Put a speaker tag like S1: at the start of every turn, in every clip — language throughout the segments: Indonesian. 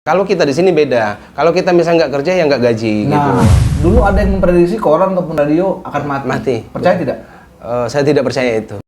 S1: Kalau kita di sini beda. Kalau kita misalnya nggak kerja ya nggak gaji gitu.
S2: Dulu ada yang memprediksi koran ataupun radio akan mati.
S1: Mati.
S2: Percaya tidak?
S1: Saya tidak percaya itu.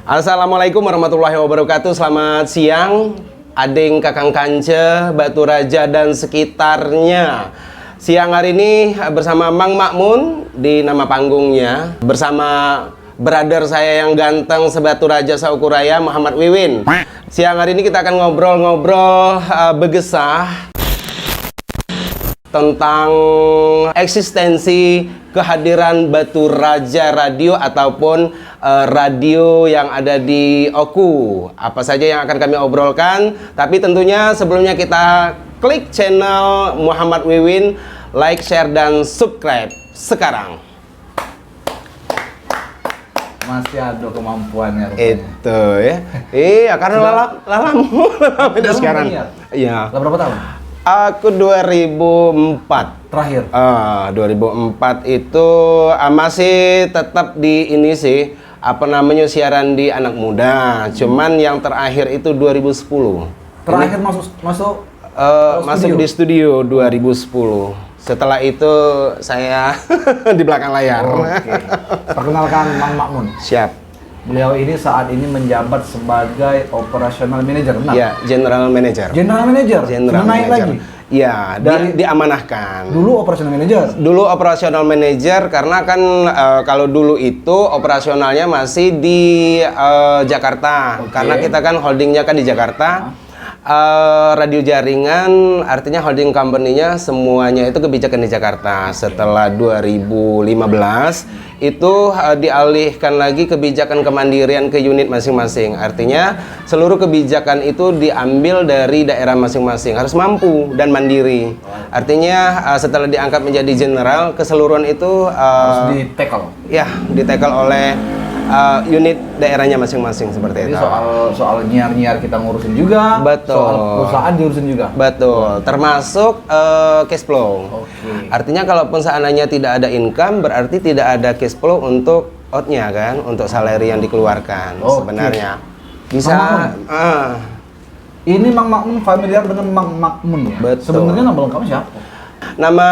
S1: Assalamualaikum warahmatullahi wabarakatuh. Selamat siang ading kakang kance, Batu Raja dan sekitarnya. Siang hari ini bersama Mang Makmun di nama panggungnya, bersama brother saya yang ganteng sebatu raja saukuraya, Muhammad Wiwin. Siang hari ini kita akan ngobrol-ngobrol begesah tentang eksistensi kehadiran Batu Raja Radio ataupun radio yang ada di Oku. Apa saja yang akan kami obrolkan, tapi tentunya sebelumnya kita klik channel Muhammad Wiwin, like, share, dan subscribe sekarang.
S2: Masih ada kemampuannya rupanya.
S1: Itu ya. Iya, karena lalamu beda sekarang. Iya.
S2: Berapa tahun?
S1: Aku 2004
S2: Terakhir?
S1: 2004 itu masih tetap di ini sih, apa namanya, siaran di Anak Muda. Cuman yang terakhir itu 2010.
S2: Terakhir
S1: masuk di studio 2010. Setelah itu saya di belakang layar.
S2: Oke. Perkenalkan Mang Makmun.
S1: Siap.
S2: Beliau ini saat ini menjabat sebagai operational manager, benar?
S1: Ya, general manager.
S2: General manager?
S1: General
S2: Naik
S1: manager.
S2: lagi?
S1: Ya,
S2: Dari-
S1: diamanahkan.
S2: Dulu operational manager?
S1: Dulu operasional manager karena kan kalau dulu itu operasionalnya masih di Jakarta.
S2: Oke.
S1: Karena kita kan holdingnya kan di Jakarta. Radio jaringan artinya holding company-nya semuanya itu kebijakan di Jakarta. Setelah 2015 itu dialihkan lagi kebijakan kemandirian ke unit masing-masing. Artinya seluruh kebijakan itu diambil dari daerah masing-masing, harus mampu dan mandiri. Artinya setelah diangkat menjadi general, keseluruhan itu
S2: Harus di-tackle?
S1: ya di-tackle oleh unit daerahnya masing-masing seperti
S2: Jadi
S1: itu.
S2: soal nyiar-nyiar kita ngurusin juga,
S1: Betul.
S2: soal perusahaan diurusin juga.
S1: Betul, termasuk cash flow.
S2: Oke.
S1: Artinya kalaupun seandainya tidak ada income, berarti tidak ada cash flow untuk outnya kan, untuk salary yang dikeluarkan.
S2: Oke.
S1: Sebenarnya bisa.
S2: Mang Ini Mang Makmun familiar dengan Mang Makmun ya?
S1: Betul.
S2: Sebenarnya nama lengkapnya siapa?
S1: Nama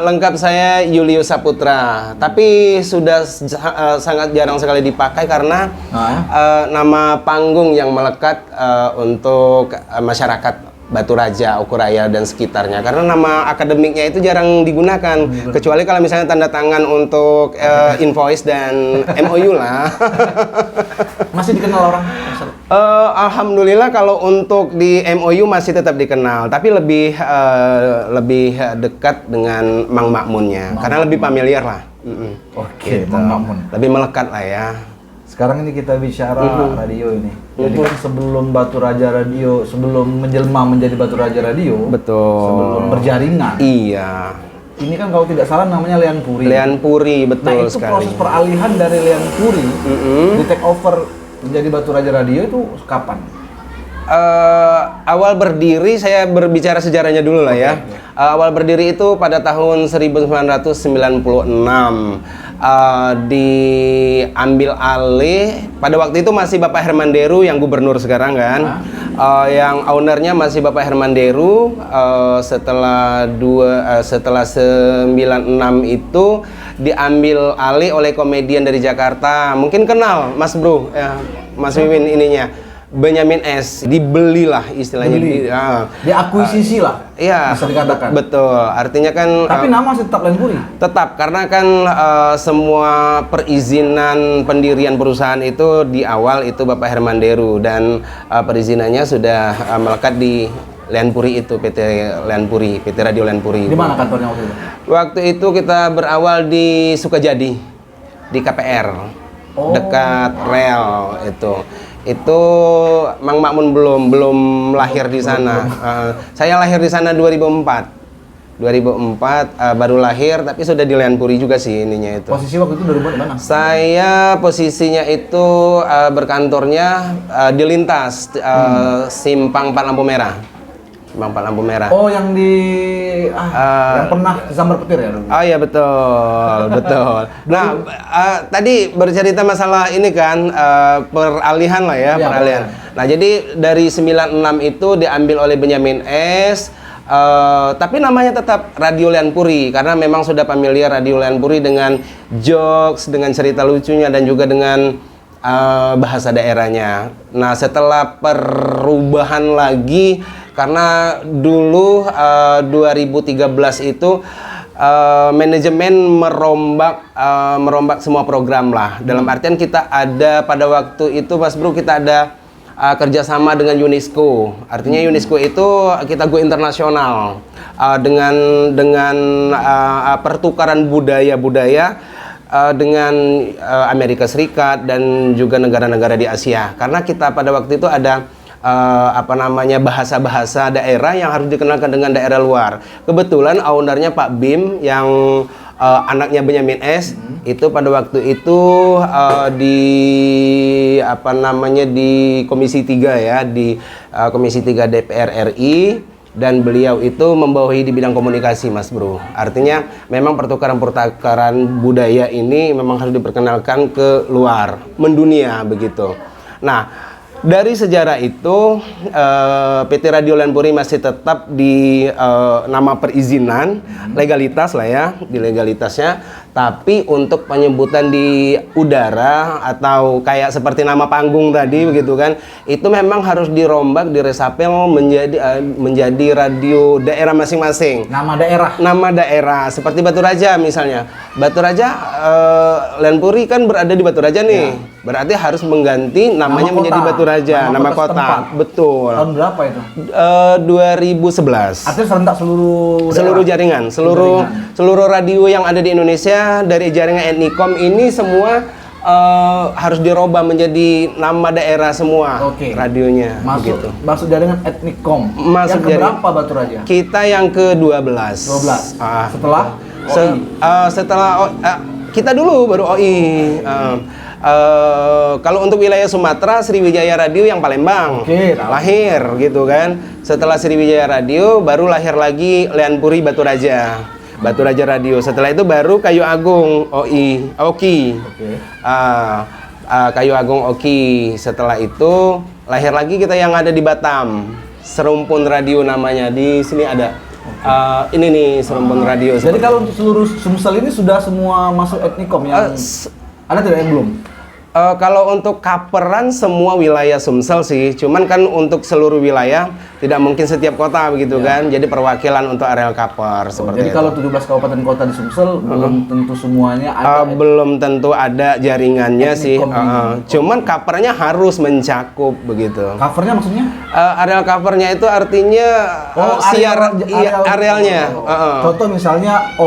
S1: lengkap saya Yulius Saputra, tapi sudah sangat jarang sekali dipakai karena nama panggung yang melekat untuk masyarakat Batu Raja, Ukuraya dan sekitarnya. Karena nama akademiknya itu jarang digunakan, kecuali kalau misalnya tanda tangan untuk invoice dan MOU lah.
S2: Masih dikenal orang?
S1: Alhamdulillah kalau untuk di MOU masih tetap dikenal, tapi lebih dekat dengan Mang Makmunnya, karena lebih familiar lah.
S2: Oke,
S1: Gitu.
S2: Mang Makmun.
S1: Lebih melekat lah ya.
S2: Sekarang ini kita bicara radio ini. Jadi kan sebelum Batu Raja Radio, sebelum menjelma menjadi Batu Raja Radio,
S1: Betul.
S2: sebelum berjaringan,
S1: Iya.
S2: ini kan kalau tidak salah namanya Lian Puri.
S1: Lian Puri,
S2: Nah
S1: betul
S2: itu
S1: sekali.
S2: proses peralihan dari Lian Puri di take over menjadi Batu Raja Radio itu kapan?
S1: Awal berdiri, saya berbicara sejarahnya dulu lah ya. Awal berdiri itu pada tahun 1996. Diambil alih pada waktu itu masih Bapak Herman Deru yang gubernur sekarang kan. Yang ownernya masih Bapak Herman Deru. Setelah 96 itu diambil alih oleh komedian dari Jakarta. Mungkin kenal Mas Bro ya, Mas Wiwin ininya. Benyamin S. Dibelilah istilahnya.
S2: Diakuisisi lah,
S1: Iya,
S2: bisa dikatakan.
S1: betul. Artinya kan
S2: Tapi nama masih tetap Lian Puri?
S1: tetap, karena kan semua perizinan pendirian perusahaan itu di awal itu Bapak Herman Deru, dan perizinannya sudah melekat di Lian Puri itu, PT Lian Puri, PT Radio Lian Puri.
S2: Di mana kantornya waktu itu?
S1: Waktu itu kita berawal di Sukajadi, di KPR, dekat rel itu. Itu Mang Makmun belum lahir di sana. Saya lahir di sana 2004. 2004 baru lahir, tapi sudah di Lian Puri juga sih ininya itu.
S2: Posisi waktu itu 2004 di mana?
S1: Saya posisinya itu berkantornya di lintas Simpang 4 Lampu Merah. Simpang 4 Lampu Merah.
S2: Oh, yang di yang pernah sambar petir ya dulu.
S1: Oh iya betul, betul. Nah, tadi bercerita masalah ini kan peralihan lah ya,
S2: Iya,
S1: peralihan. Nah, jadi dari 96 itu diambil oleh Benyamin S. Tapi namanya tetap Radio Lian Puri karena memang sudah familiar Radio Lian Puri dengan jokes, dengan cerita lucunya dan juga dengan bahasa daerahnya. Nah, setelah perubahan lagi karena dulu 2013 itu manajemen merombak semua program lah. Dalam artian kita ada pada waktu itu Mas Bro, kita ada kerjasama dengan UNESCO. Artinya UNESCO itu kita go internasional dengan pertukaran budaya-budaya dengan Amerika Serikat dan juga negara-negara di Asia. Karena kita pada waktu itu ada bahasa-bahasa daerah yang harus dikenalkan dengan daerah luar. Kebetulan ownernya Pak Bim yang anaknya Benyamin S itu pada waktu itu di Komisi 3 ya, di Komisi 3 DPR RI, dan beliau itu membawahi di bidang komunikasi Mas Bro. Artinya memang pertukaran budaya ini memang harus diperkenalkan ke luar, mendunia begitu. Nah, dari sejarah itu PT Radio Lian Puri masih tetap di nama perizinan, legalitas lah ya, di legalitasnya. Tapi untuk penyebutan di udara atau kayak seperti nama panggung tadi begitu kan, itu memang harus dirombak, diresapel menjadi radio daerah masing-masing. Nama daerah seperti Batu Raja misalnya. Batu Raja Lian Puri kan berada di Batu Raja nih. Ya. Berarti harus mengganti namanya menjadi Batu Raja, nama kota. Setempat. Betul.
S2: Tahun berapa itu?
S1: 2011.
S2: Artinya serentak seluruh
S1: jaringan, seluruh radio yang ada di Indonesia dari jaringan Etnikom ini semua harus dirubah menjadi nama daerah semua. Radionya.
S2: Masuk jaringan Etnikom.
S1: Masuk
S2: yang keberapa Batu Raja?
S1: Kita yang ke-12.
S2: 12. Setelah
S1: setelah kita dulu baru OI. Kalau untuk wilayah Sumatera, Sriwijaya Radio yang Palembang lahir gitu kan. Setelah Sriwijaya Radio baru lahir lagi Lian Puri Batu Raja Radio. Setelah itu baru Kayu Agung Oki. Kayu Agung Oki. Setelah itu lahir lagi kita yang ada di Batam, Serumpun Radio namanya. Di sini ada ini nih Serumpun Radio.
S2: Jadi kalau untuk seluruh Sumsel ini sudah semua masuk Etnikom yang ada tidak yang belum?
S1: Kalau untuk coveran semua wilayah Sumsel sih, cuman kan untuk seluruh wilayah tidak mungkin setiap kota begitu kan. Jadi perwakilan untuk areal cover seperti
S2: jadi
S1: itu.
S2: Kalau 17 kabupaten kota di Sumsel belum tentu semuanya ada.
S1: Belum tentu ada jaringannya sih. Cuman covernya harus mencakup begitu.
S2: Covernya maksudnya?
S1: Areal covernya itu artinya arealnya.
S2: Contoh misalnya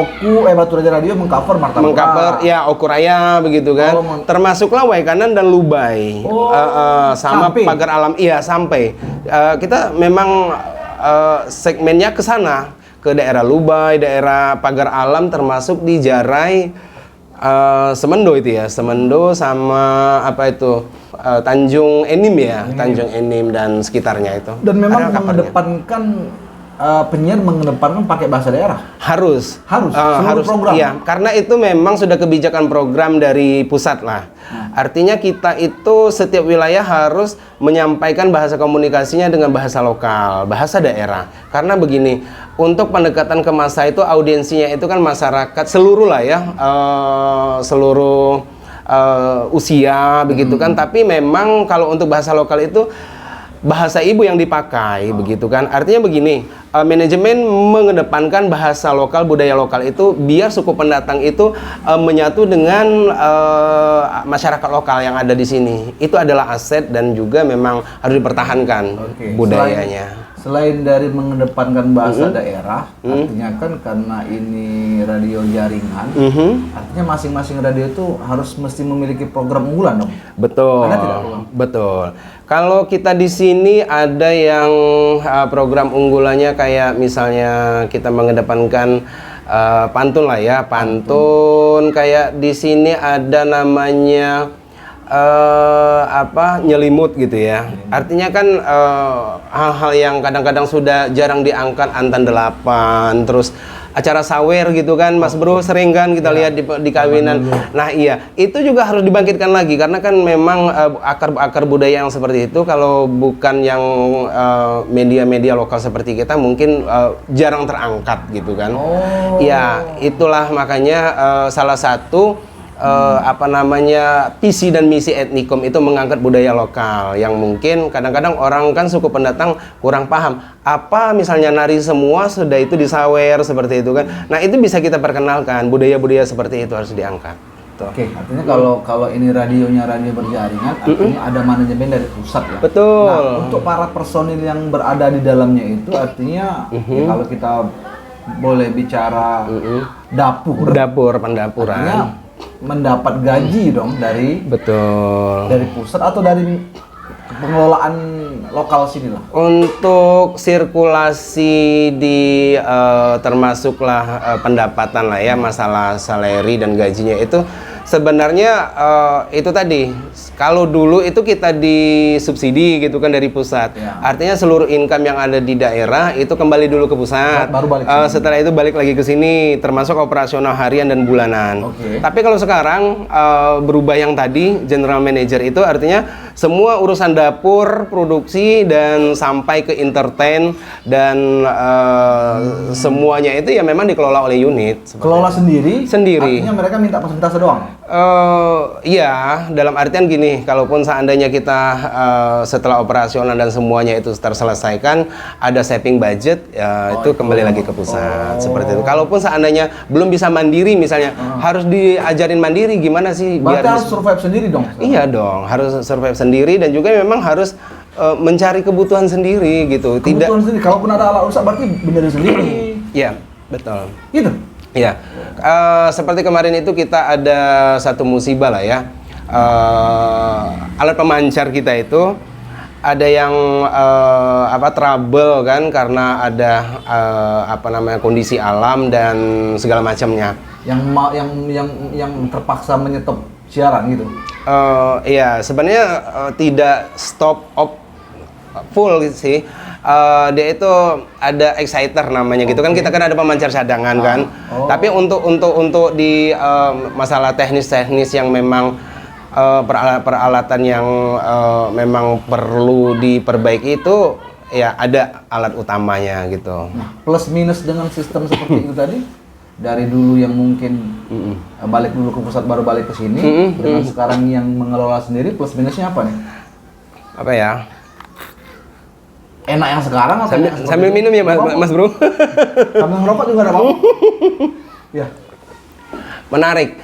S2: Batu Raja Radio mengcover Martapura.
S1: Mengcover ya Oku Raya begitu kan. Termasuklah Waikanan dan Lubai. Sama sampai. Pagar Alam sampai. Kita memang segmennya ke sana, ke daerah Lubai, daerah Pagar Alam, termasuk di Jarai Semendo itu ya, Semendo sama Tanjung Enim ya, Tanjung Enim dan sekitarnya itu.
S2: Dan memang mengedepankan penyiar mengedepankan pakai bahasa daerah. Harus
S1: program. Iya, karena itu memang sudah kebijakan program dari pusat lah. Artinya kita itu setiap wilayah harus menyampaikan bahasa komunikasinya dengan bahasa lokal, bahasa daerah. Karena begini, untuk pendekatan ke massa itu audiensinya itu kan masyarakat seluruh lah ya, seluruh usia begitu kan. Tapi memang kalau untuk bahasa lokal itu bahasa ibu yang dipakai begitu kan. Artinya begini, manajemen mengedepankan bahasa lokal, budaya lokal itu biar suku pendatang itu menyatu dengan masyarakat lokal yang ada di sini. Itu adalah aset dan juga memang harus dipertahankan budayanya.
S2: selain dari mengedepankan bahasa daerah, artinya kan karena ini radio jaringan, artinya masing-masing radio itu harus mesti memiliki program unggulan dong.
S1: Betul.
S2: Ada tidak, Bang?
S1: Betul. Kalau kita di sini ada yang program unggulannya kayak misalnya kita mengedepankan pantun lah ya, pantun kayak di sini ada namanya nyelimut gitu ya. Artinya kan hal-hal yang kadang-kadang sudah jarang diangkat, Antan 8, terus acara sawer gitu kan, Mas Bro, sering kan kita lihat di kawinan. Nah iya, itu juga harus dibangkitkan lagi karena kan memang akar budaya yang seperti itu kalau bukan yang media-media lokal seperti kita mungkin jarang terangkat gitu kan. Iya, itulah makanya salah satu visi dan misi Etnikom itu mengangkat budaya lokal yang mungkin kadang-kadang orang kan suku pendatang kurang paham apa misalnya nari semua sudah itu disawer seperti itu kan. Nah itu bisa kita perkenalkan, budaya-budaya seperti itu harus diangkat.
S2: Oke, artinya kalau ini radionya radio berjaringan, artinya ada manajemen dari pusat ya.
S1: Betul.
S2: Nah, untuk para personil yang berada di dalamnya itu artinya ya kalau kita boleh bicara pendapuran. Artinya mendapat gaji dong dari pusat atau dari pengelolaan lokal sini lah.
S1: Untuk sirkulasi di termasuklah pendapatan lah ya, masalah salary dan gajinya itu sebenarnya itu tadi kalau dulu itu kita disubsidi gitu kan dari pusat. Artinya seluruh income yang ada di daerah itu kembali dulu ke pusat.
S2: Baru balik
S1: setelah itu balik lagi ke sini, termasuk operasional harian dan bulanan. Tapi kalau sekarang berubah yang tadi general manager itu artinya semua urusan dapur, produksi dan sampai ke entertain dan semuanya itu ya memang dikelola oleh unit.
S2: Kelola sendiri. Artinya mereka minta persentase doang.
S1: Iya, dalam artian gini, kalaupun seandainya kita setelah operasional dan semuanya itu terselesaikan, ada saving budget, ya itu kembali lagi ke pusat, seperti itu. Kalaupun seandainya belum bisa mandiri, misalnya harus diajarin mandiri, gimana sih?
S2: Berarti harus survive sendiri dong?
S1: Iya dong, harus survive sendiri dan juga memang harus mencari kebutuhan sendiri gitu.
S2: Kebutuhan sendiri, kalaupun ada alat rusak berarti benerin sendiri.
S1: Iya, betul.
S2: Gitu?
S1: Iya, seperti kemarin itu kita ada satu musibah lah ya. Alat pemancar kita itu ada yang trouble kan karena ada kondisi alam dan segala macamnya. Yang terpaksa menyetop siaran gitu. Iya, sebenarnya tidak stop full gitu sih. Dia itu ada exciter namanya gitu kan, kita kan ada pemancar cadangan kan. Tapi untuk di masalah teknis yang memang peralatan yang memang perlu diperbaiki itu ya ada alat utamanya gitu.
S2: Nah, plus minus dengan sistem seperti itu tadi dari dulu yang mungkin balik dulu ke pusat baru balik ke sini dengan sekarang yang mengelola sendiri, plus minusnya apa nih?
S1: Apa ya?
S2: Enak yang sekarang atau
S1: sambil minum ya Mas Bro?
S2: Sambil ngerokok juga ada apa-apa? Ya.
S1: Menarik.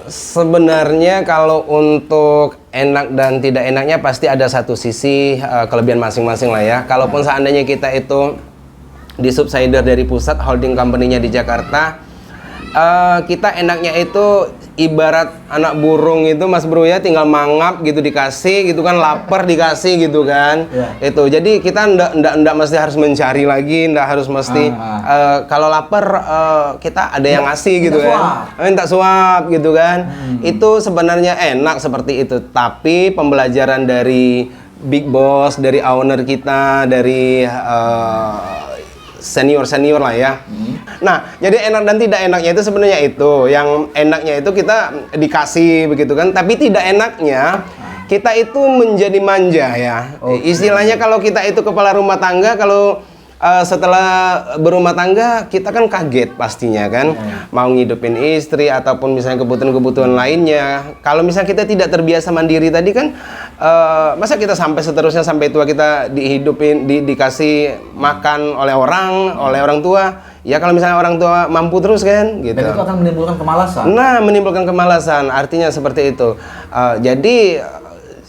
S1: Sebenarnya kalau untuk enak dan tidak enaknya pasti ada satu sisi kelebihan masing-masing lah ya. Kalaupun seandainya kita itu di subsidiar dari pusat, holding company-nya di Jakarta, kita enaknya itu ibarat anak burung itu Mas Bro ya, tinggal mangap gitu dikasih gitu kan, lapar dikasih gitu kan. Itu jadi kita ndak mesti harus mencari lagi, ndak harus mesti kalau lapar kita ada yang ngasih gitu kan, minta suap gitu kan. Itu sebenarnya enak seperti itu, tapi pembelajaran dari big boss, dari owner kita, dari senior lah ya. Nah, jadi enak dan tidak enaknya itu sebenarnya itu. Yang enaknya itu kita dikasih begitu kan, tapi tidak enaknya kita itu menjadi manja ya. Istilahnya kalau kita itu kepala rumah tangga, kalau setelah berumah tangga kita kan kaget pastinya kan, mau ngidupin istri ataupun misalnya kebutuhan-kebutuhan lainnya. Kalau misalnya kita tidak terbiasa mandiri tadi kan, masa kita sampai seterusnya sampai tua kita dihidupin, dikasih makan oleh orang tua. Ya kalau misalnya orang tua mampu terus kan gitu.
S2: Dan itu akan menimbulkan kemalasan.
S1: Nah, menimbulkan kemalasan, artinya seperti itu. Jadi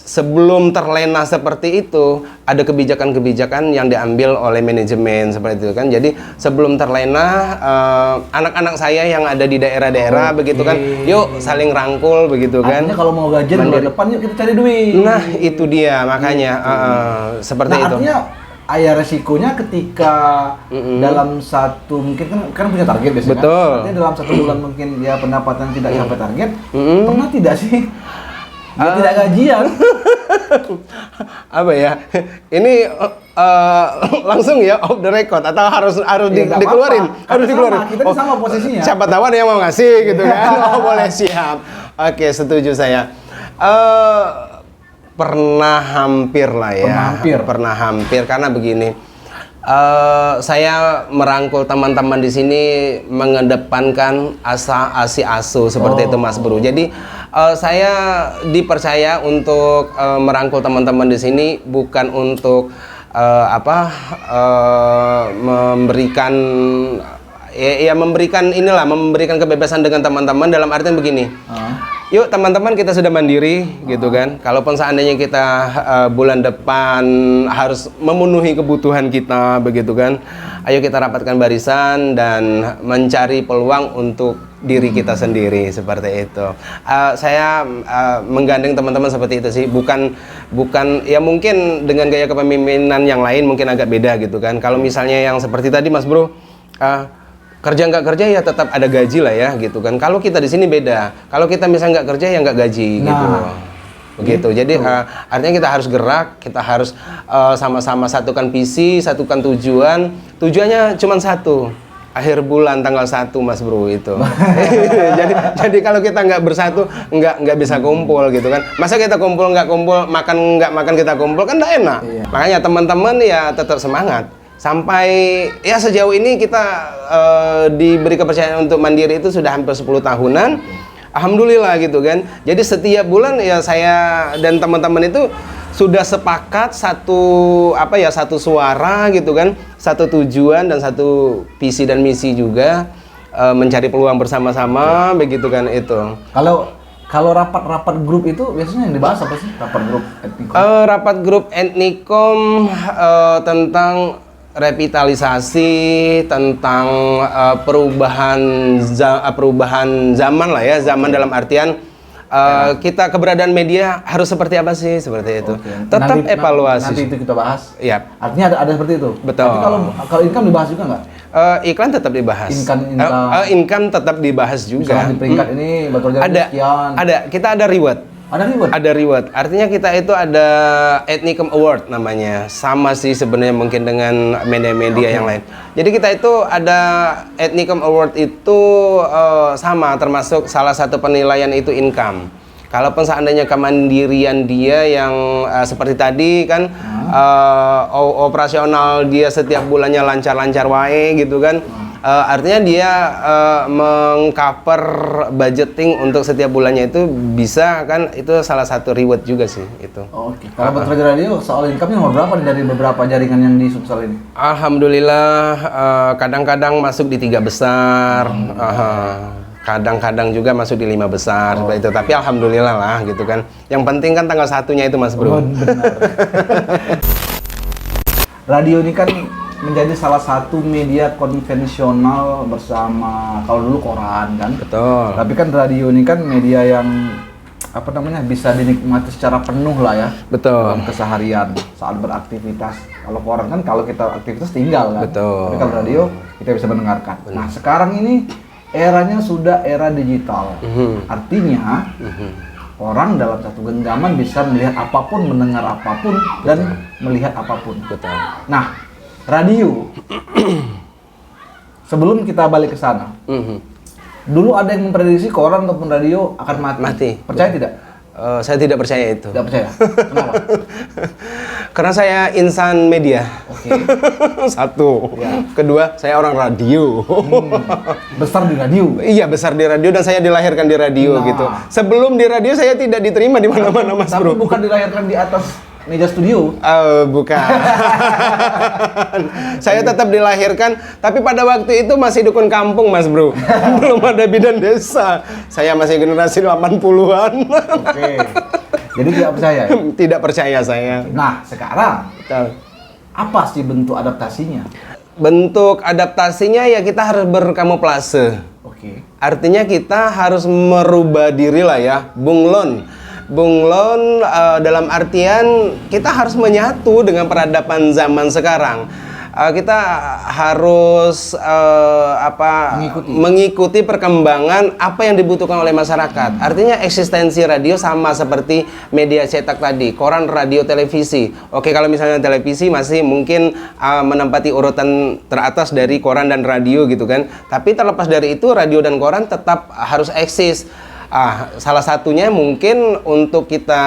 S1: sebelum terlena seperti itu, ada kebijakan-kebijakan yang diambil oleh manajemen seperti itu kan. Jadi sebelum terlena, anak-anak saya yang ada di daerah-daerah begitu kan, yuk saling rangkul begitu kan.
S2: Artinya kalau mau gajian bulan depan yuk kita cari duit.
S1: Nah itu dia makanya seperti itu.
S2: Artinya ayah resikonya ketika dalam satu mungkin kan punya target biasanya.
S1: Betul.
S2: Artinya dalam satu bulan mungkin dia pendapatan tidak sampai target. Pernah tidak sih dia tidak gajian?
S1: Apa ya? Ini langsung ya off the record atau harus dikeluarin? Harus dikeluarin.
S2: Kita sama posisinya.
S1: Siapa tahu ada yang mau ngasih gitu kan? Oh boleh, siap. Oke, setuju saya. Pernah hampir lah ya. Pernah hampir karena begini. Saya merangkul teman-teman di sini mengedepankan asi asu seperti itu Mas Bro. Jadi saya dipercaya untuk merangkul teman-teman di sini bukan untuk memberikan memberikan kebebasan dengan teman-teman dalam artian begini. Yuk teman-teman kita sudah mandiri gitu kan. Kalaupun seandainya kita bulan depan harus memenuhi kebutuhan kita begitu kan. Ayo kita rapatkan barisan dan mencari peluang untuk diri kita sendiri seperti itu. Saya menggandeng teman-teman seperti itu sih. Bukan ya mungkin dengan gaya kepemimpinan yang lain mungkin agak beda gitu kan. Kalau misalnya yang seperti tadi Mas Bro, kerja nggak kerja ya tetap ada gaji lah ya gitu kan. Kalau kita di sini beda. Kalau kita misalnya nggak kerja ya nggak gaji gitu. Begitu. Jadi artinya kita harus gerak, kita harus sama-sama satukan visi, satukan tujuan. Tujuannya cuma satu. Akhir bulan tanggal 1 Mas Bro itu. jadi kalau kita nggak bersatu nggak bisa kumpul gitu kan. Masa kita kumpul nggak kumpul, makan nggak makan kita kumpul kan nggak enak. Iya. Makanya teman-teman ya tetap semangat. Sampai ya sejauh ini kita diberi kepercayaan untuk mandiri itu sudah hampir 10 tahunan. Alhamdulillah gitu kan. Jadi setiap bulan ya saya dan teman-teman itu sudah sepakat satu suara gitu kan, satu tujuan dan satu visi dan misi juga mencari peluang bersama-sama begitu kan itu.
S2: Kalau rapat-rapat grup itu biasanya yang dibahas apa sih? Rapat grup Etnikom?
S1: Rapat grup Etnikom tentang revitalisasi, tentang perubahan zaman lah ya, zaman dalam artian kita keberadaan media harus seperti apa sih, seperti itu. Tetap evaluasi.
S2: Nanti itu kita bahas.
S1: Iya.
S2: Artinya ada seperti itu.
S1: Betul.
S2: Tapi kalau income dibahas juga nggak?
S1: Iklan tetap dibahas.
S2: Income
S1: tetap dibahas juga.
S2: Misalnya di peringkat ini bekerja sekian.
S1: Ada. Kita ada reward. Ada reward. Artinya kita itu ada Etnikom Award namanya. Sama sih sebenarnya mungkin dengan media-media yang lain. Jadi kita itu ada Etnikom Award itu sama termasuk salah satu penilaian itu income. Kalaupun seandainya kemandirian dia yang seperti tadi kan operasional dia setiap bulannya lancar-lancar wae gitu kan. Artinya dia mengcover budgeting untuk setiap bulannya itu bisa kan, itu salah satu reward juga sih itu.
S2: Oke. Kalau bekerja radio soal income-nya nomor berapa dari beberapa jaringan yang di Sumsel ini?
S1: Alhamdulillah kadang-kadang masuk di 3 besar, kadang-kadang juga masuk di 5 besar seperti itu. Tapi alhamdulillah lah gitu kan. Yang penting kan tanggal 1-nya itu Mas Bro.
S2: Benar. Radio ini kan menjadi salah satu media konvensional bersama kalau dulu koran kan.
S1: Betul.
S2: Tapi kan radio ini kan media yang bisa dinikmati secara penuh lah ya.
S1: Betul.
S2: Dalam keseharian saat beraktivitas. Kalau koran kan kalau kita aktivitas tinggal kan.
S1: Betul.
S2: Tapi kalau radio kita bisa mendengarkan.
S1: Benar.
S2: Nah sekarang ini eranya sudah era digital. Artinya orang dalam satu genggaman bisa melihat apapun, mendengar apapun, dan melihat apapun.
S1: Betul.
S2: Nah, radio, sebelum kita balik ke sana, dulu ada yang memprediksi koran ataupun radio akan mati. Percaya tidak?
S1: Saya tidak percaya itu.
S2: Tidak percaya. Kenapa?
S1: Karena saya insan media.
S2: Oke.
S1: Satu.
S2: Ya.
S1: Kedua, saya orang radio.
S2: Besar di radio.
S1: Iya, besar di radio dan saya dilahirkan di radio gitu. Sebelum di radio saya tidak diterima di mana-mana Mas Bro.
S2: Tapi bukan dilahirkan di atas meja studio.
S1: Bukan. Saya tetap dilahirkan, tapi pada waktu itu masih dukun kampung Mas Bro. Belum ada bidan desa. Saya masih generasi 80-an.
S2: Oke. Jadi tidak percaya ya?
S1: Tidak percaya saya.
S2: Nah, sekarang
S1: Betul.
S2: apa sih bentuk adaptasinya?
S1: Bentuk adaptasinya ya kita harus berkamuflase.
S2: Oke.
S1: Artinya kita harus merubah diri lah ya, bunglon. Bunglon dalam artian kita harus menyatu dengan peradaban zaman sekarang. Kita harus mengikuti perkembangan apa yang dibutuhkan oleh masyarakat. Artinya eksistensi radio sama seperti media cetak tadi, koran, radio, televisi. Oke, kalau misalnya televisi masih mungkin menempati urutan teratas dari koran dan radio gitu kan. Tapi terlepas dari itu, radio dan koran tetap harus eksis. Salah satunya mungkin untuk kita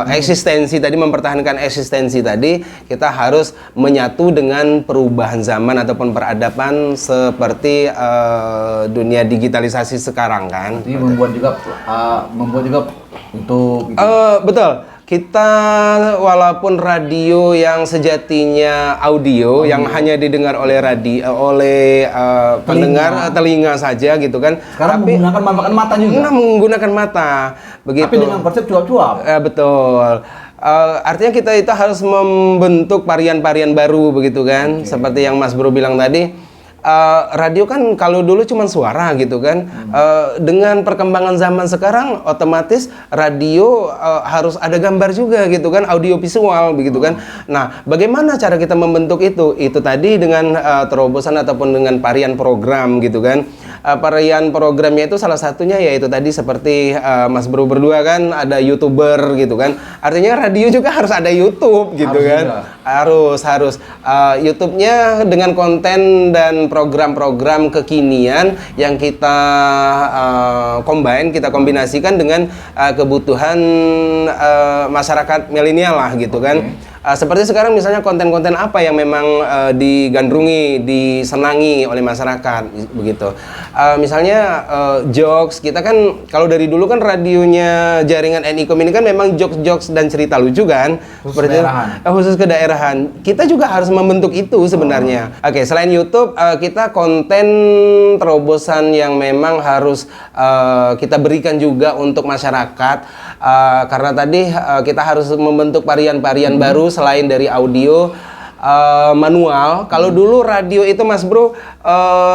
S1: eksistensi tadi, mempertahankan eksistensi tadi, kita harus menyatu dengan perubahan zaman ataupun peradaban seperti dunia digitalisasi sekarang kan.
S2: Jadi membuat juga untuk gitu.
S1: Betul. Kita walaupun radio yang sejatinya audio yang hanya didengar oleh pendengar telinga saja gitu kan.
S2: Sekarang
S1: tapi
S2: menggunakan mata juga.
S1: Menggunakan mata. Begitu.
S2: Tapi dengan konsep cuap-cuap.
S1: Betul. Artinya kita itu harus membentuk varian-varian baru begitu kan. Seperti yang Mas Bro bilang tadi. Radio kan kalau dulu cuma suara gitu kan. Dengan perkembangan zaman sekarang otomatis radio harus ada gambar juga gitu kan, audio visual begitu kan. Nah, bagaimana cara kita membentuk itu? Itu tadi dengan terobosan ataupun dengan varian program gitu kan. Varian programnya itu salah satunya yaitu tadi seperti Mas Bro berdua kan ada YouTuber gitu kan. Artinya radio juga harus ada YouTube gitu kan. Harus YouTube-nya dengan konten dan program-program kekinian yang kita kita kombinasikan dengan kebutuhan masyarakat milenial lah gitu kan. Seperti sekarang misalnya konten-konten apa yang memang digandrungi, disenangi oleh masyarakat begitu. Misalnya jokes, kita kan kalau dari dulu kan radionya jaringan NICOM ini kan memang jokes-jokes dan cerita lucu kan. Khusus kedaerahan. Kita juga harus membentuk itu sebenarnya. Oke, selain YouTube kita konten terobosan yang memang harus kita berikan juga untuk masyarakat. Karena tadi kita harus membentuk varian-varian baru selain dari audio manual. Kalau dulu radio itu Mas Bro,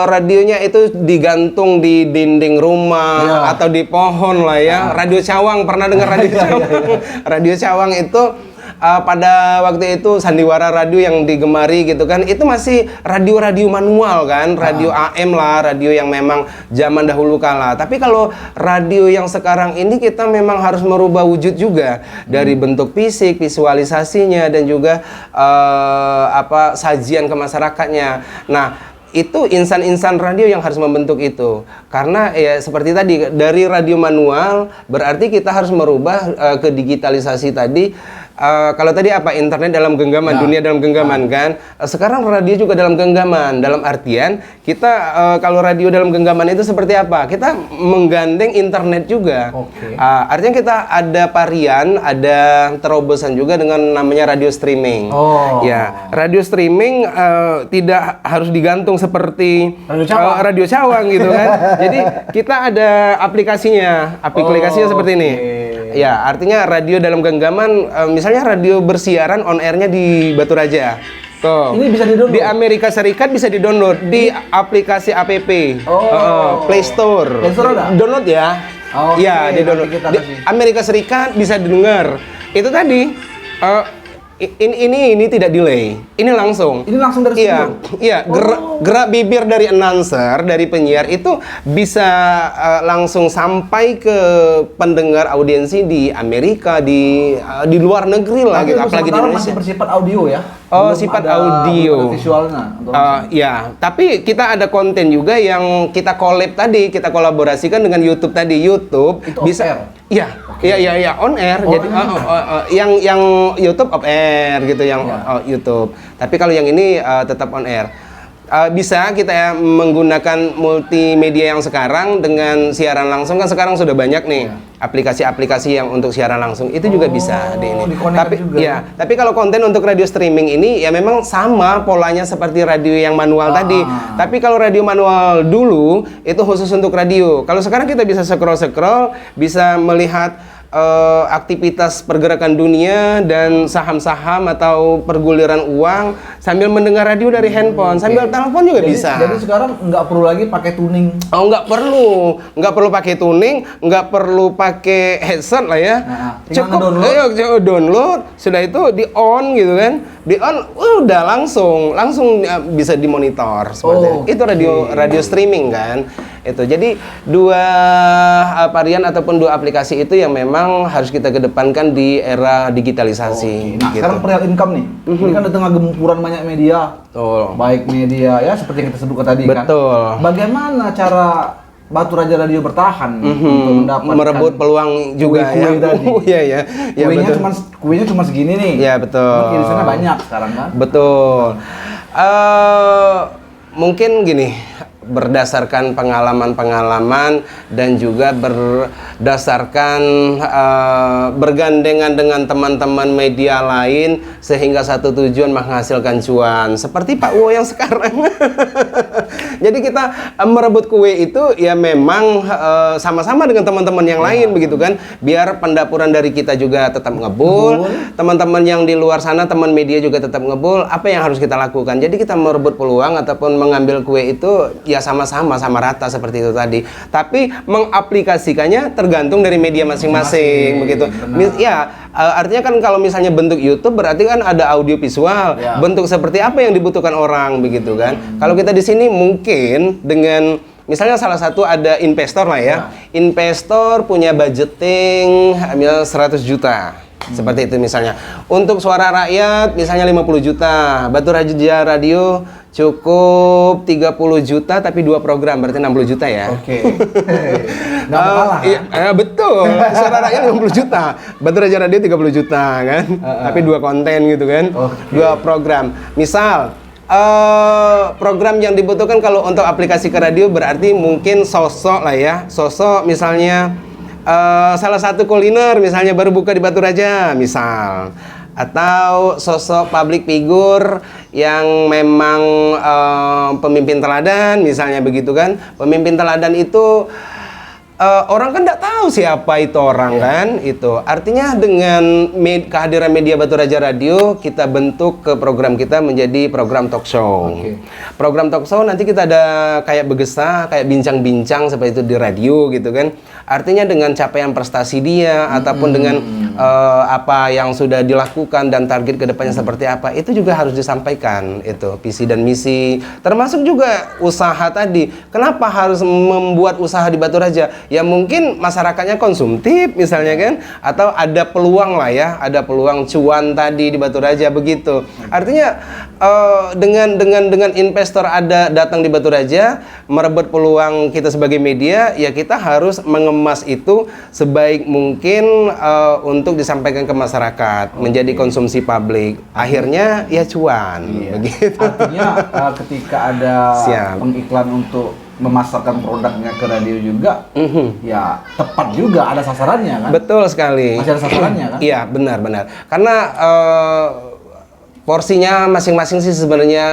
S1: radionya itu digantung di dinding rumah atau di pohon lah ya. Radio cawang, pernah dengar radio cawang? Radio cawang itu pada waktu itu sandiwara radio yang digemari gitu kan, itu masih radio-radio manual kan, radio AM lah, radio yang memang zaman dahulu kala. Tapi kalau radio yang sekarang ini kita memang harus merubah wujud juga dari bentuk fisik, visualisasinya dan juga sajian ke masyarakatnya. Nah, itu insan-insan radio yang harus membentuk itu. Karena ya seperti tadi, dari radio manual berarti kita harus merubah ke digitalisasi tadi. Kalau tadi internet dalam genggaman, dunia dalam genggaman kan. Sekarang radio juga dalam genggaman. Dalam artian kita kalau radio dalam genggaman itu seperti apa? Kita menggandeng internet juga. Artinya kita ada varian, ada terobosan juga dengan namanya radio streaming. Ya, radio streaming tidak harus digantung seperti radio cawang gitu kan. Jadi kita ada aplikasinya. Aplikasinya seperti ini. Ya, artinya radio dalam genggaman, misalnya radio bersiaran on airnya di Batu Raja. Tuh.
S2: Ini bisa di-download?
S1: Di Amerika Serikat bisa di-download di aplikasi app. Play Store.
S2: Play Store ada?
S1: Download ya. Iya, di-download. Di Amerika Serikat bisa didengar. Itu tadi ini tidak delay. Ini langsung.
S2: Ini langsung dari studio.
S1: Iya, gerak bibir dari announcer, dari penyiar itu bisa langsung sampai ke pendengar audiensi di Amerika, di luar negeri lah gitu, apalagi di Indonesia.
S2: Masih bersifat audio ya.
S1: Sifat audio.
S2: Visualnya.
S1: Ya, tapi kita ada konten juga yang kita collab tadi, kita kolaborasikan dengan YouTube tadi. YouTube
S2: itu
S1: bisa. Iya, on air. Jadi yang YouTube off air gitu, yang YouTube. Tapi kalau yang ini tetap on air. Bisa kita menggunakan multimedia yang sekarang dengan siaran langsung, kan sekarang sudah banyak nih aplikasi-aplikasi yang untuk siaran langsung, itu juga bisa di ini. Tapi kalau konten untuk radio streaming ini ya memang sama polanya seperti radio yang manual tadi. Tapi kalau radio manual dulu itu khusus untuk radio. Kalau sekarang kita bisa scroll, bisa melihat aktivitas pergerakan dunia dan saham-saham atau perguliran uang sambil mendengar radio dari handphone, sambil telepon juga bisa.
S2: Jadi sekarang nggak perlu lagi pakai tuning.
S1: Oh, nggak perlu pakai tuning, nggak perlu pakai headset lah ya. Cukup download, sudah itu di on gitu kan, di on udah langsung bisa dimonitor seperti itu. Radio streaming kan. Itu jadi dua varian ataupun dua aplikasi itu yang memang harus kita kedepankan di era digitalisasi.
S2: Nah, sekarang perihal income nih, ini kan di tengah gempuran banyak media, baik media ya seperti yang kita sebutkan tadi kan. Bagaimana cara Batu Raja Radio bertahan untuk mendapatkan
S1: merebut peluang juga
S2: kue tadi?
S1: Iya.
S2: Kuenya cuma segini nih.
S1: Iya betul.
S2: Di sana banyak sekarang kan.
S1: Betul. Mungkin gini. Berdasarkan pengalaman-pengalaman dan juga berdasarkan bergandengan dengan teman-teman media lain sehingga satu tujuan menghasilkan cuan seperti Pak Wo yang sekarang. Jadi kita merebut kue itu ya memang sama-sama dengan teman-teman yang lain begitu kan, biar pendapuran dari kita juga tetap ngebul, teman-teman yang di luar sana teman media juga tetap ngebul. Apa yang harus kita lakukan? Jadi kita merebut peluang ataupun mengambil kue itu ya sama-sama sama rata seperti itu tadi. Tapi mengaplikasikannya tergantung dari media masing-masing begitu. Ya, artinya kan kalau misalnya bentuk YouTube berarti kan ada audio visual. Bentuk seperti apa yang dibutuhkan orang begitu kan. Kalau kita di sini mungkin dengan misalnya salah satu ada investor lah ya. Investor punya budgeting misalnya 100 juta. Seperti itu misalnya. Untuk suara rakyat misalnya 50 juta. Batu Raja Radio cukup 30 juta tapi 2 program berarti 60 juta ya.
S2: Oke. Nggak kalah.
S1: Iya, betul. Suara rakyat 50 juta. Batu Raja Radio 30 juta kan. Tapi 2 konten gitu kan. 2 program. Misal program yang dibutuhkan kalau untuk aplikasi ke radio berarti mungkin sosok lah ya. Sosok misalnya salah satu kuliner misalnya baru buka di Batu Raja misal, atau sosok public figure yang memang pemimpin teladan misalnya begitu kan. Pemimpin teladan itu orang kan nggak tahu siapa itu orang kan. Itu artinya dengan kehadiran media Batu Raja Radio kita bentuk ke program kita menjadi program talk show. Program talk show nanti kita ada kayak bergesah, kayak bincang-bincang seperti itu di radio gitu kan. Artinya dengan capaian prestasi dia ataupun dengan apa yang sudah dilakukan dan target kedepannya seperti apa, itu juga harus disampaikan, itu visi dan misi, termasuk juga usaha tadi. Kenapa harus membuat usaha di Batu Raja? Ya mungkin masyarakatnya konsumtif misalnya kan, atau ada peluang lah ya, ada peluang cuan tadi di Batu Raja begitu. Artinya dengan investor ada datang di Batu Raja merebut peluang kita sebagai media, ya kita harus mengemas itu sebaik mungkin untuk disampaikan ke masyarakat, menjadi konsumsi publik. Akhirnya ya cuan. Begitu.
S2: Artinya ketika ada pengiklan untuk memasarkan produknya ke radio juga, ya tepat juga ada sasarannya kan? Betul sekali. Masih ada sasarannya kan?
S1: Iya, benar-benar. Karena porsinya masing-masing sih sebenarnya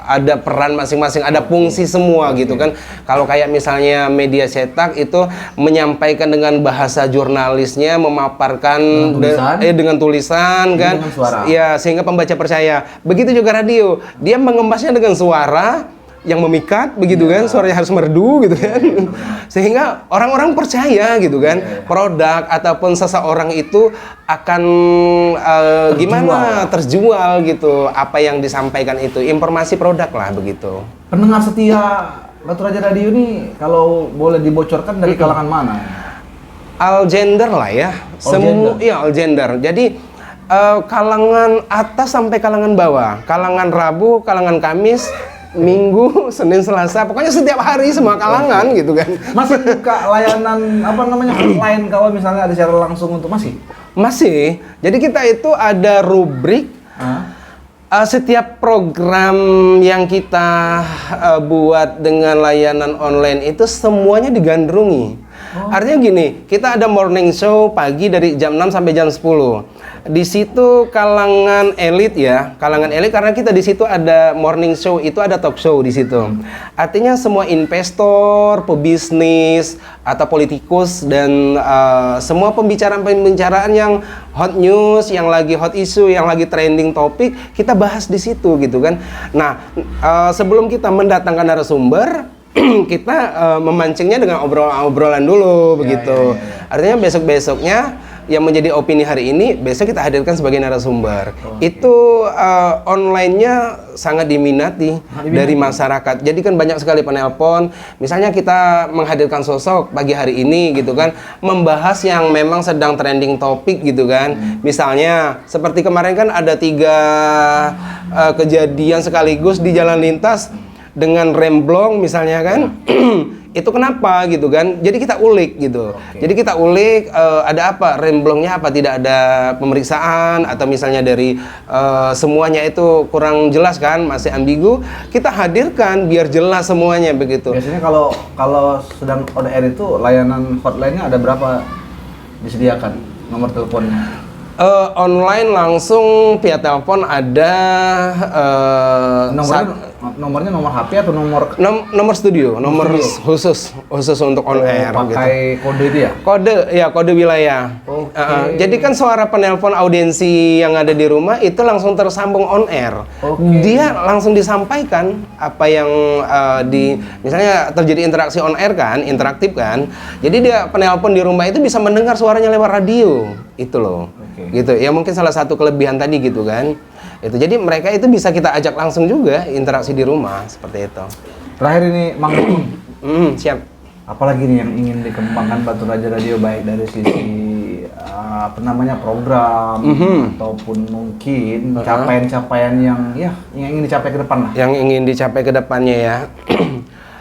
S1: ada peran masing-masing, ada fungsi semua gitu kan. Kalau kayak misalnya media cetak itu menyampaikan dengan bahasa jurnalisnya, memaparkan dengan tulisan kan, dengan suara. Ya sehingga pembaca percaya. Begitu juga radio, dia mengemasnya dengan suara yang memikat begitu kan, suaranya harus merdu gitu kan, sehingga orang-orang percaya gitu kan, produk ataupun seseorang itu akan terjual gitu, apa yang disampaikan itu informasi produk lah begitu.
S2: Pendengar setia Batu Raja Radio ini kalau boleh dibocorkan dari kalangan mana?
S1: All gender lah ya, all gender. Jadi kalangan atas sampai kalangan bawah, kalangan Rabu, kalangan Kamis, Minggu, Senin, Selasa, pokoknya setiap hari semua kalangan gitu kan.
S2: Masih buka layanan hotline kalau misalnya ada secara langsung untuk
S1: masih. Jadi kita itu ada rubrik setiap program yang kita buat dengan layanan online itu semuanya digandrungi. Artinya gini, kita ada morning show pagi dari jam 6 sampai jam 10. Di situ kalangan elit ya, kalangan elit karena kita di situ ada morning show, itu ada talk show di situ. Artinya semua investor, pebisnis atau politikus dan semua pembicaraan-pembicaraan yang hot news, yang lagi hot issue, yang lagi trending topik, kita bahas di situ gitu kan. Nah, sebelum kita mendatangkan narasumber, kita memancingnya dengan obrolan dulu begitu. Artinya besok-besoknya yang menjadi opini hari ini besok kita hadirkan sebagai narasumber. Itu online-nya sangat diminati dari masyarakat. Jadi kan banyak sekali penelpon. Misalnya kita menghadirkan sosok pagi hari ini gitu kan, membahas yang memang sedang trending topik gitu kan. Misalnya seperti kemarin kan ada 3 kejadian sekaligus di jalan lintas dengan remblong misalnya kan. Itu kenapa gitu kan, jadi kita ulik gitu. Jadi kita ulik ada apa, remblongnya apa, tidak ada pemeriksaan atau misalnya dari semuanya itu kurang jelas kan, masih ambigu, kita hadirkan biar jelas semuanya begitu.
S2: Biasanya kalau sedang on air itu layanan hotline-nya ada berapa disediakan nomor teleponnya?
S1: Online langsung via telepon ada
S2: nomornya nomor HP atau
S1: nomor studio, nomor khusus untuk on air
S2: pakai
S1: gitu.
S2: Kode itu ya?
S1: Kode wilayah. Jadi kan suara penelpon audiensi yang ada di rumah itu langsung tersambung on air. Dia langsung disampaikan apa yang misalnya terjadi interaksi on air kan, interaktif kan. Jadi dia penelpon di rumah itu bisa mendengar suaranya lewat radio. Itu loh. Gitu ya, mungkin salah satu kelebihan tadi gitu kan. Itu jadi mereka itu bisa kita ajak langsung juga interaksi di rumah seperti itu.
S2: Terakhir ini Mang
S1: siap.
S2: Apalagi nih yang ingin dikembangkan Batu Raja Radio, baik dari sisi program ataupun mungkin capaian-capaian yang ingin dicapai ke depan lah.
S1: Yang ingin dicapai ke depannya ya.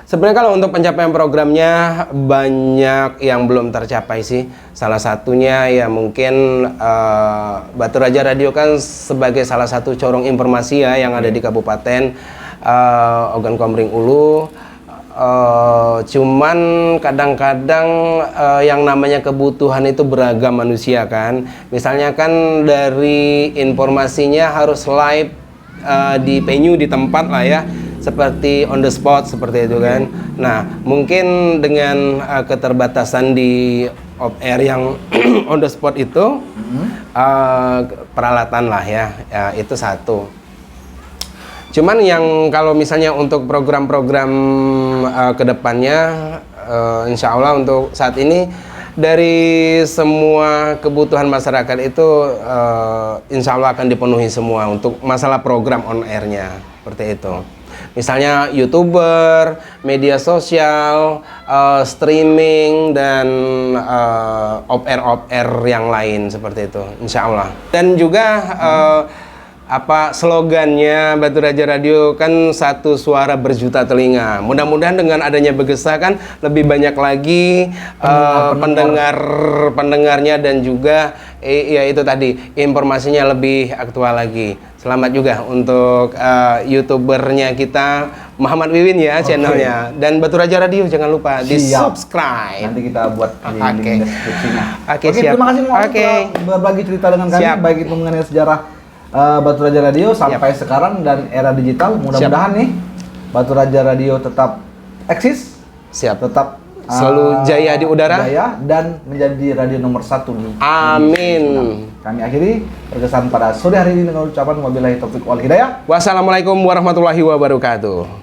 S1: Sebenarnya kalau untuk pencapaian programnya banyak yang belum tercapai sih. Salah satunya ya mungkin Batu Raja Radio kan sebagai salah satu corong informasi ya yang ada di Kabupaten Ogan Komering Ulu. Cuman kadang-kadang yang namanya kebutuhan itu beragam manusia kan. Misalnya kan dari informasinya harus live di venue, di tempat lah ya, seperti on the spot seperti itu kan. Nah mungkin dengan keterbatasan di off air yang on the spot itu peralatan lah ya, itu satu. Cuman yang kalau misalnya untuk program-program kedepannya, insya Allah untuk saat ini dari semua kebutuhan masyarakat itu insya Allah akan dipenuhi semua untuk masalah program on airnya seperti itu. Misalnya YouTuber, media sosial, streaming dan off air yang lain seperti itu, insya Allah. Dan juga slogannya Batu Raja Radio kan satu suara berjuta telinga. Mudah-mudahan dengan adanya Begesa kan lebih banyak lagi pendengarnya dan juga ya itu tadi informasinya lebih aktual lagi. Selamat juga untuk YouTubernya kita Muhammad Wiwin ya channelnya, dan Batu Raja Radio jangan lupa di subscribe.
S2: Nanti kita buat link deskripsinya.
S1: Oke, siap.
S2: Terima kasih telah berbagi cerita dengan kami, baik itu mengenai sejarah Batu Raja Radio sampai sekarang dan era digital. Mudah-mudahan nih Batu Raja Radio tetap eksis, tetap
S1: selalu jaya di udara,
S2: dan menjadi radio nomor 1 di
S1: amin.
S2: Kami akhiri berkesan pada sore hari ini dengan ucapan wabillahi taufiq wal hidayah.
S1: Wassalamualaikum warahmatullahi wabarakatuh.